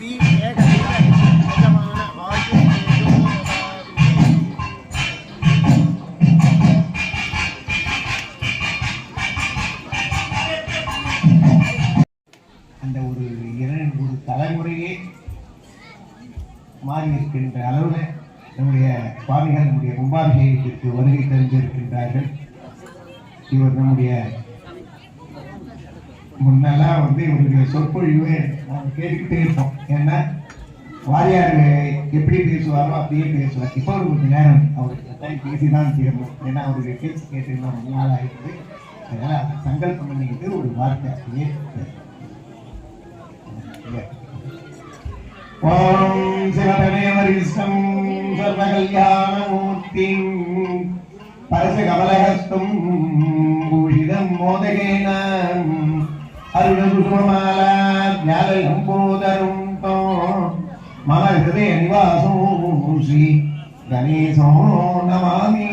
அந்த ஒரு தலைமுறையே மாறி இருக்கின்ற அளவில் நம்முடைய சுவாமிகள் நம்முடைய கும்பாபிஷேகத்திற்கு வருகை தந்திருக்கின்றார்கள். இவர் நம்முடைய முன்னெல்லாம் இவருடைய சொற்பொழிவு நாங்கள் கேட்டுக்கிட்டே இருப்போம். ஏன்னா வாரியார் எப்படி பேசுவாரோ அப்படியே பேசுவார். இப்போ ஒரு கொஞ்சம் நேரம் அவருக்கு பேசிதான் தீரணும். ஏன்னா அவருடைய பேச்சு கேட்டு ரொம்ப நாள் ஆகிடுது. அதனால அதை சங்கல்பம் பண்ணிக்கிட்டு ஒரு வார்த்தை அப்படியே ஓம் சிவதமேவரிஷ்டம் சர்வகல்யாணமூர்த்திம் பரசகமலஹஸ்தம் பூஷிதம் மோதகேன அருணசுஷமாலா ஞானலம்போதரும் மம ஹிருதய நிவாசோ ஸ்ரீ கணேசோ நமாமி.